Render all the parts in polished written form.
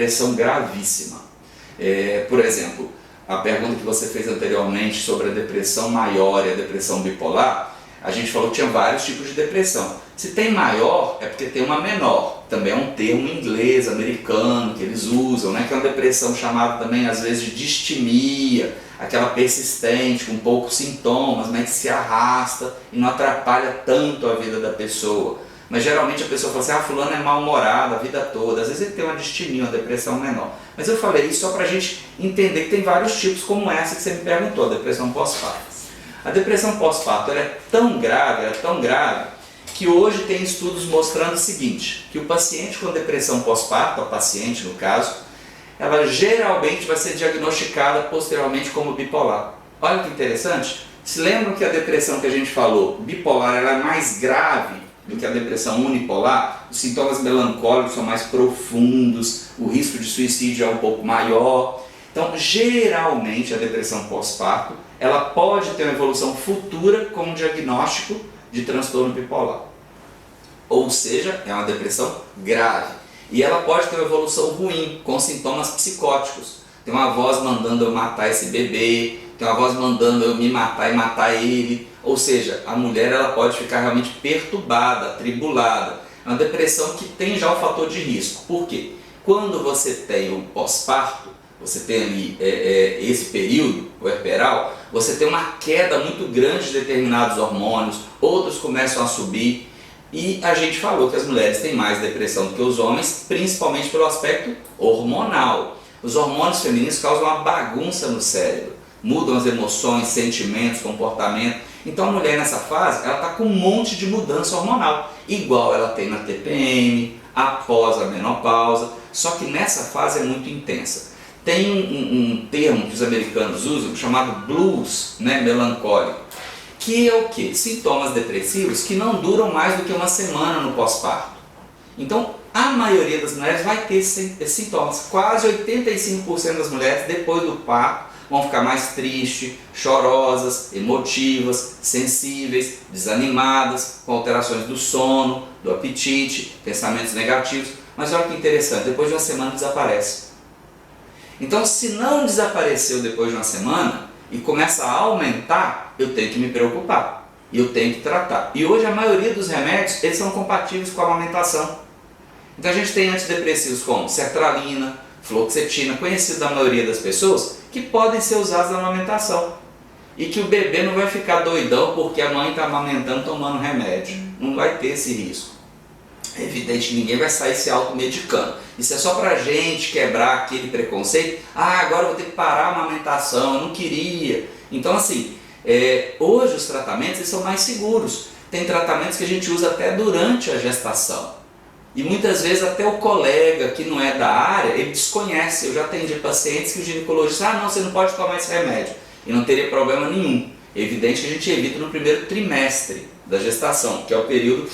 depressão gravíssima. Por exemplo, a pergunta que você fez anteriormente sobre a depressão maior e a depressão bipolar, a gente falou que tinha vários tipos de depressão. Se tem maior, é porque tem uma menor. Também é um termo inglês, americano, que eles usam, né? Que é uma depressão chamada também, às vezes, de distimia, aquela persistente, com poucos sintomas, mas que se arrasta e não atrapalha tanto a vida da pessoa. Mas geralmente a pessoa fala assim, fulano é mal-humorado a vida toda. Às vezes ele tem uma distimia, uma depressão menor. Mas eu falei isso só para a gente entender que tem vários tipos, como essa que você me perguntou, a depressão pós-parto. A depressão pós-parto é tão grave, que hoje tem estudos mostrando o seguinte, que o paciente com depressão pós-parto, a paciente no caso, ela geralmente vai ser diagnosticada posteriormente como bipolar. Olha que interessante, se lembram que a depressão que a gente falou, bipolar, ela é mais grave do que a depressão unipolar? Os sintomas melancólicos são mais profundos, o risco de suicídio é um pouco maior. Então, geralmente a depressão pós-parto, ela pode ter uma evolução futura com um diagnóstico de transtorno bipolar. Ou seja, é uma depressão grave. E ela pode ter uma evolução ruim, com sintomas psicóticos. Tem uma voz mandando eu matar esse bebê, tem uma voz mandando eu me matar e matar ele. Ou seja, a mulher ela pode ficar realmente perturbada, atribulada. É uma depressão que tem já um fator de risco. Por quê? Quando você tem o pós-parto, você tem ali esse período puerperal, você tem uma queda muito grande de determinados hormônios, outros começam a subir, e a gente falou que as mulheres têm mais depressão do que os homens, principalmente pelo aspecto hormonal. Os hormônios femininos causam uma bagunça no cérebro, mudam as emoções, sentimentos, comportamento. Então a mulher nessa fase, ela está com um monte de mudança hormonal, igual ela tem na TPM, após a menopausa, só que nessa fase é muito intensa. Tem um termo que os americanos usam chamado blues, né, melancólico, que é o quê? Sintomas depressivos que não duram mais do que uma semana no pós-parto. Então, a maioria das mulheres vai ter esses sintomas. Quase 85% das mulheres, depois do parto, vão ficar mais tristes, chorosas, emotivas, sensíveis, desanimadas, com alterações do sono, do apetite, pensamentos negativos. Mas olha que interessante, depois de uma semana desaparece. Então, se não desapareceu depois de uma semana e começa a aumentar, eu tenho que me preocupar e eu tenho que tratar. E hoje a maioria dos remédios eles são compatíveis com a amamentação. Então a gente tem antidepressivos como sertralina, fluoxetina, conhecido da maioria das pessoas, que podem ser usados na amamentação. E que o bebê não vai ficar doidão porque a mãe está amamentando tomando remédio. Não vai ter esse risco. É evidente que ninguém vai sair se automedicando. Isso é só pra gente quebrar aquele preconceito. Agora eu vou ter que parar a amamentação, eu não queria. Então assim, hoje os tratamentos eles são mais seguros. Tem tratamentos que a gente usa até durante a gestação. E muitas vezes até o colega que não é da área, ele desconhece. Eu já atendi pacientes que o ginecologista não, você não pode tomar esse remédio. E não teria problema nenhum. É evidente que a gente evita no primeiro trimestre da gestação, que é o período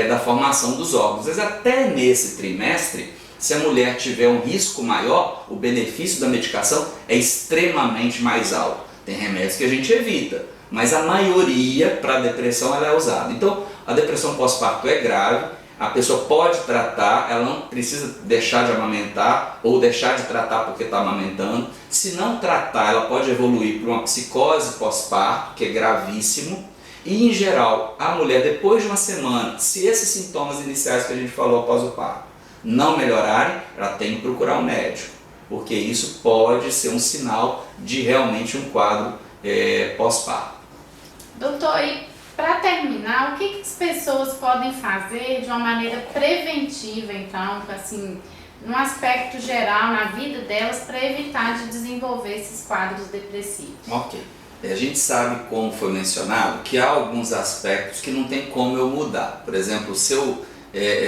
da formação dos órgãos. Mas até nesse trimestre, se a mulher tiver um risco maior, o benefício da medicação é extremamente mais alto. Tem remédios que a gente evita, mas a maioria para a depressão ela é usada. Então, a depressão pós-parto é grave, a pessoa pode tratar, ela não precisa deixar de amamentar ou deixar de tratar porque está amamentando. Se não tratar, ela pode evoluir para uma psicose pós-parto, que é gravíssimo. E em geral, a mulher depois de uma semana, se esses sintomas iniciais que a gente falou após o parto não melhorarem, ela tem que procurar um médico, porque isso pode ser um sinal de realmente um quadro pós-parto. Doutor, e para terminar, o que as pessoas podem fazer de uma maneira preventiva, então, assim, no aspecto geral, na vida delas, para evitar de desenvolver esses quadros depressivos? Ok. A gente sabe, como foi mencionado, que há alguns aspectos que não tem como eu mudar. Por exemplo, se eu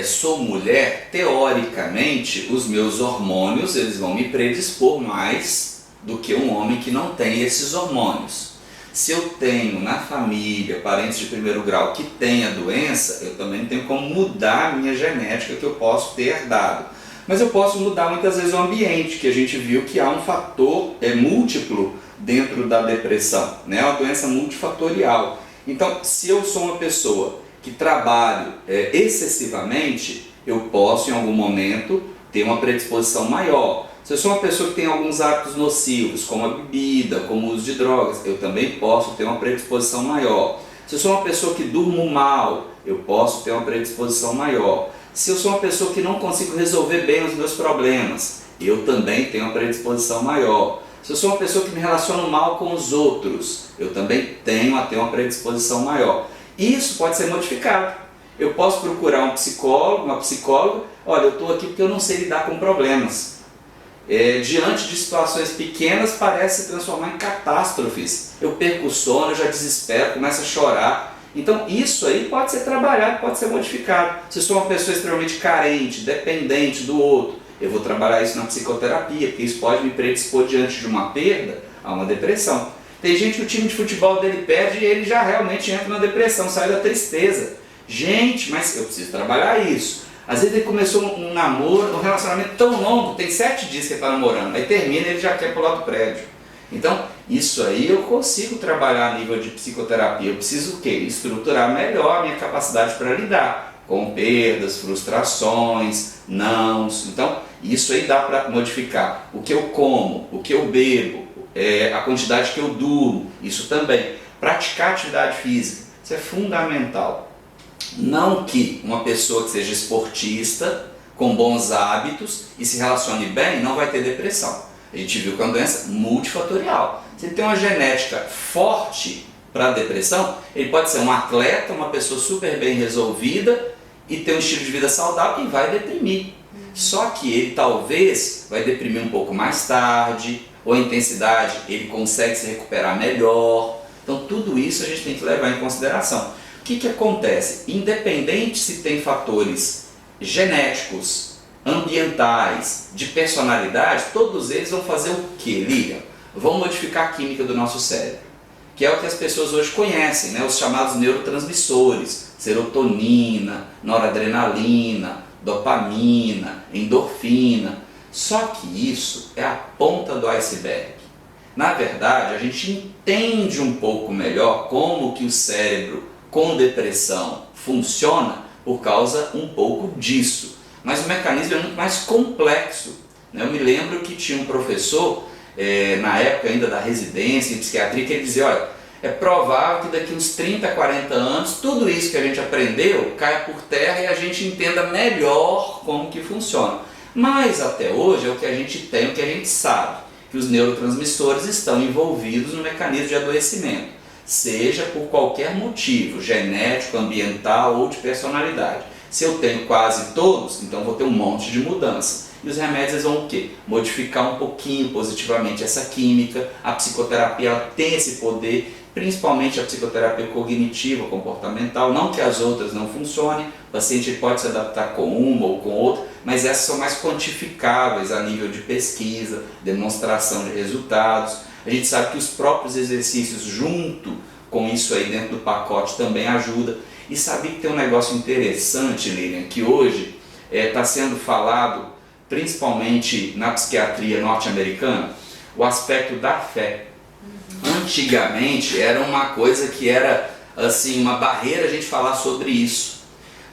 sou mulher, teoricamente, os meus hormônios eles vão me predispor mais do que um homem que não tem esses hormônios. Se eu tenho na família parentes de primeiro grau que têm a doença, eu também não tenho como mudar a minha genética que eu posso ter herdado. Mas eu posso mudar muitas vezes o ambiente, que a gente viu que há um fator múltiplo dentro da depressão, né? É uma doença multifatorial. Então, se eu sou uma pessoa que trabalho excessivamente, eu posso em algum momento ter uma predisposição maior. Se eu sou uma pessoa que tem alguns hábitos nocivos, como a bebida, como o uso de drogas, eu também posso ter uma predisposição maior. Se eu sou uma pessoa que durmo mal, eu posso ter uma predisposição maior. Se eu sou uma pessoa que não consigo resolver bem os meus problemas, eu também tenho uma predisposição maior. Se eu sou uma pessoa que me relaciono mal com os outros, eu também tenho a ter uma predisposição maior. Isso pode ser modificado. Eu posso procurar um psicólogo, uma psicóloga, olha, eu estou aqui porque eu não sei lidar com problemas. Diante de situações pequenas parece se transformar em catástrofes. Eu perco o sono, eu já desespero, começo a chorar. Então isso aí pode ser trabalhado, pode ser modificado. Se eu sou uma pessoa extremamente carente, dependente do outro, eu vou trabalhar isso na psicoterapia, porque isso pode me predispor diante de uma perda a uma depressão. Tem gente que o time de futebol dele perde e ele já realmente entra na depressão, sai da tristeza. Gente, mas eu preciso trabalhar isso. Às vezes ele começou um namoro, um relacionamento tão longo, tem 7 dias que ele está namorando, aí termina e ele já quer pular do prédio. Então, isso aí eu consigo trabalhar a nível de psicoterapia. Eu preciso o quê? Estruturar melhor a minha capacidade para lidar com perdas, frustrações, nãos. Então, isso aí dá para modificar. O que eu como, o que eu bebo, a quantidade que eu durmo, isso também. Praticar atividade física, isso é fundamental. Não que uma pessoa que seja esportista, com bons hábitos e se relacione bem, não vai ter depressão. A gente viu que é uma doença multifatorial. Se ele tem uma genética forte para a depressão, ele pode ser um atleta, uma pessoa super bem resolvida e ter um estilo de vida saudável e vai deprimir. Só que ele talvez vai deprimir um pouco mais tarde, ou a intensidade ele consegue se recuperar melhor. Então tudo isso a gente tem que levar em consideração. O que acontece? Independente se tem fatores genéticos, ambientais, de personalidade, todos eles vão fazer o que, Lilian? Vão modificar a química do nosso cérebro, que é o que as pessoas hoje conhecem, né? Os chamados neurotransmissores, serotonina, noradrenalina, dopamina, endorfina. Só que isso é a ponta do iceberg. Na verdade, a gente entende um pouco melhor como que o cérebro com depressão funciona por causa um pouco disso. Mas o mecanismo é muito mais complexo. Eu me lembro que tinha um professor, na época ainda da residência em psiquiatria, que ele dizia, olha, é provável que daqui uns 30, 40 anos, tudo isso que a gente aprendeu caia por terra e a gente entenda melhor como que funciona. Mas até hoje é o que a gente tem, o que a gente sabe, que os neurotransmissores estão envolvidos no mecanismo de adoecimento, seja por qualquer motivo, genético, ambiental ou de personalidade. Se eu tenho quase todos, então vou ter um monte de mudança. E os remédios vão o quê? Modificar um pouquinho positivamente essa química. A psicoterapia ela tem esse poder, principalmente a psicoterapia cognitiva, comportamental. Não que as outras não funcionem, o paciente pode se adaptar com uma ou com outra, mas essas são mais quantificáveis a nível de pesquisa, demonstração de resultados. A gente sabe que os próprios exercícios junto com isso aí dentro do pacote também ajuda. E sabia que tem um negócio interessante, Lilian, que hoje está sendo falado principalmente na psiquiatria norte-americana, o aspecto da fé. Antigamente era uma coisa que era assim, uma barreira a gente falar sobre isso.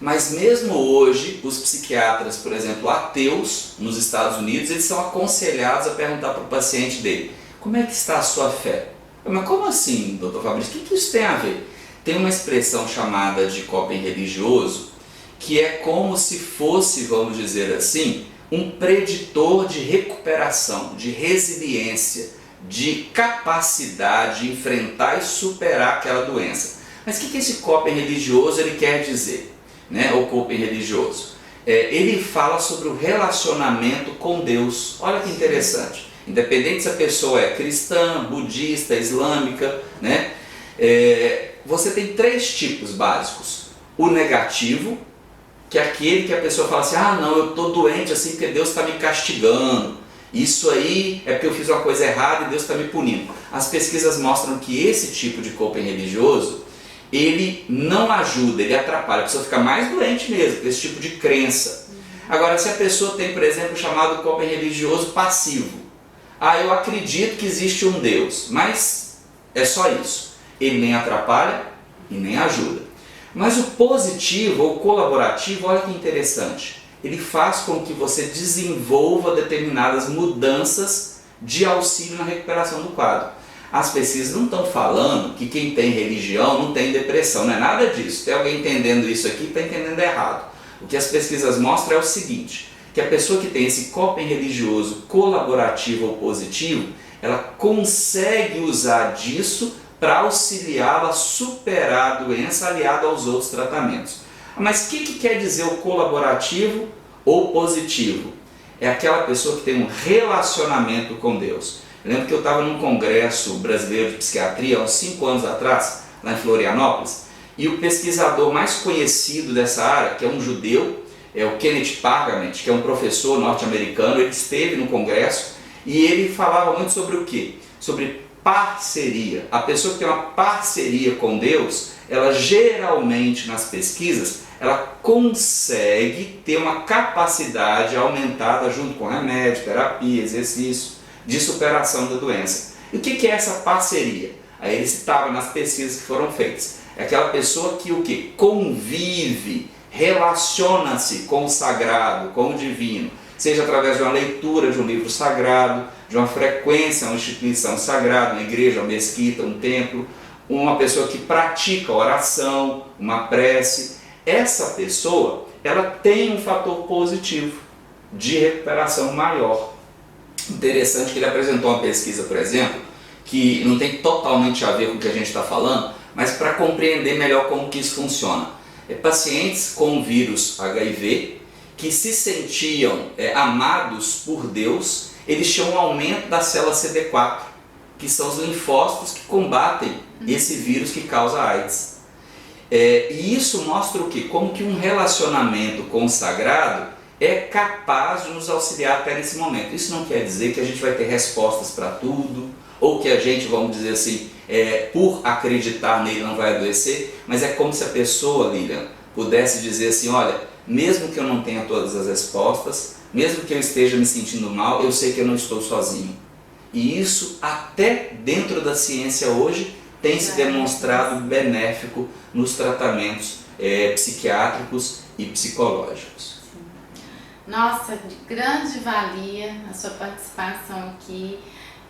Mas mesmo hoje, os psiquiatras, por exemplo, ateus nos Estados Unidos, eles são aconselhados a perguntar para o paciente dele, como é que está a sua fé? Mas como assim, doutor Fabrício? O que isso tem a ver? Tem uma expressão chamada de coping religioso, que é como se fosse, vamos dizer assim, um preditor de recuperação, de resiliência, de capacidade de enfrentar e superar aquela doença. Mas o que esse coping religioso ele quer dizer? O coping religioso. Ele fala sobre o relacionamento com Deus. Olha que interessante. Independente se a pessoa é cristã, budista, islâmica, você tem 3 tipos básicos. O negativo, que é aquele que a pessoa fala assim, não, eu estou doente assim porque Deus está me castigando. Isso aí é porque eu fiz uma coisa errada e Deus está me punindo. As pesquisas mostram que esse tipo de coping religioso, ele não ajuda, ele atrapalha, a pessoa fica mais doente mesmo, com esse tipo de crença. Agora, se a pessoa tem, por exemplo, o chamado coping religioso passivo, eu acredito que existe um Deus, mas é só isso. Ele nem atrapalha e nem ajuda. Mas o positivo ou colaborativo, olha que interessante, ele faz com que você desenvolva determinadas mudanças de auxílio na recuperação do quadro. As pesquisas não estão falando que quem tem religião não tem depressão, não é nada disso. Tem alguém entendendo isso aqui está entendendo errado. O que as pesquisas mostram é o seguinte, que a pessoa que tem esse coping religioso colaborativo ou positivo, ela consegue usar disso para auxiliá-la a superar a doença aliada aos outros tratamentos. Mas o que quer dizer o colaborativo ou positivo? É aquela pessoa que tem um relacionamento com Deus. Eu lembro que eu estava num congresso brasileiro de psiquiatria há uns 5 anos atrás, lá em Florianópolis, e o pesquisador mais conhecido dessa área, que é um judeu, é o Kenneth Pargament, que é um professor norte-americano, ele esteve no congresso e ele falava muito sobre o quê? Sobre parceria. A pessoa que tem uma parceria com Deus, ela geralmente nas pesquisas, ela consegue ter uma capacidade aumentada junto com remédio, terapia, exercício, de superação da doença. E o que é essa parceria? Aí ele citava nas pesquisas que foram feitas. É aquela pessoa que o quê? Convive, relaciona-se com o sagrado, com o divino, seja através de uma leitura de um livro sagrado, de uma frequência, uma instituição sagrada, uma igreja, uma mesquita, um templo, uma pessoa que pratica oração, uma prece. Essa pessoa, ela tem um fator positivo de recuperação maior. Interessante que ele apresentou uma pesquisa, por exemplo, que não tem totalmente a ver com o que a gente está falando, mas para compreender melhor como que isso funciona. Pacientes com vírus HIV que se sentiam amados por Deus, eles tinham um aumento da célula CD4, que são os linfócitos que combatem esse vírus que causa AIDS. E isso mostra o quê? Como que um relacionamento com o sagrado é capaz de nos auxiliar até nesse momento. Isso não quer dizer que a gente vai ter respostas para tudo, ou que a gente, vamos dizer assim, por acreditar nele não vai adoecer, mas é como se a pessoa, Lilian, pudesse dizer assim, olha, mesmo que eu não tenha todas as respostas, mesmo que eu esteja me sentindo mal, eu sei que eu não estou sozinho. E isso, até dentro da ciência hoje, tem se demonstrado benéfico nos tratamentos psiquiátricos e psicológicos. Nossa, de grande valia a sua participação aqui.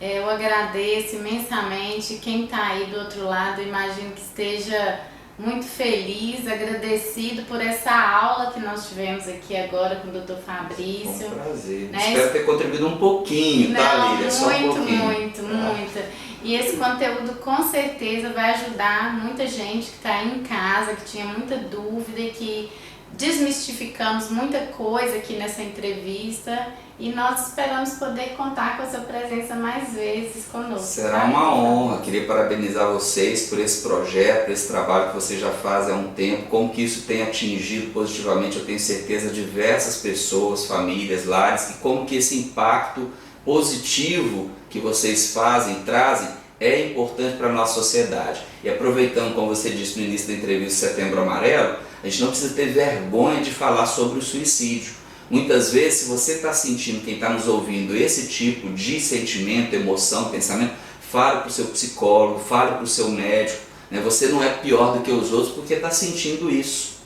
Eu agradeço imensamente. Quem está aí do outro lado, imagino que esteja muito feliz, agradecido por essa aula que nós tivemos aqui agora com o Dr. Fabrício. Foi um prazer. Né? Espero ter contribuído um pouquinho, tá, Lília? Só um pouquinho. Muito. E esse conteúdo com certeza vai ajudar muita gente que está aí em casa, que tinha muita dúvida e que desmistificamos muita coisa aqui nessa entrevista e nós esperamos poder contar com a sua presença mais vezes conosco. Será uma honra, queria parabenizar vocês por esse projeto, por esse trabalho que vocês já fazem há um tempo, como que isso tem atingido positivamente, eu tenho certeza, diversas pessoas, famílias, lares, e como que esse impacto positivo que vocês fazem, trazem, é importante para a nossa sociedade. E aproveitando, como você disse no início da entrevista, Setembro Amarelo, a gente não precisa ter vergonha de falar sobre o suicídio. Muitas vezes, se você está sentindo, quem está nos ouvindo, esse tipo de sentimento, emoção, pensamento, fale para o seu psicólogo, fale para o seu médico. Né? Você não é pior do que os outros porque está sentindo isso.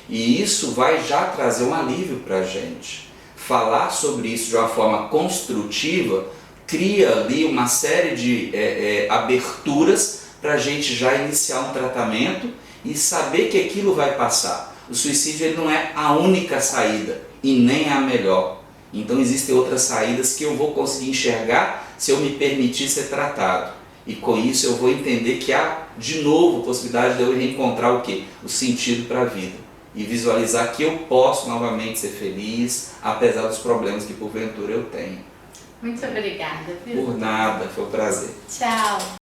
E isso vai já trazer um alívio para a gente. Falar sobre isso de uma forma construtiva cria ali uma série de aberturas para a gente já iniciar um tratamento e saber que aquilo vai passar. O suicídio ele não é a única saída e nem a melhor. Então existem outras saídas que eu vou conseguir enxergar se eu me permitir ser tratado. E com isso eu vou entender que há de novo a possibilidade de eu reencontrar o quê? O sentido para a vida. E visualizar que eu posso novamente ser feliz, apesar dos problemas que porventura eu tenho. Muito obrigada. Viu? Por nada, foi um prazer. Tchau.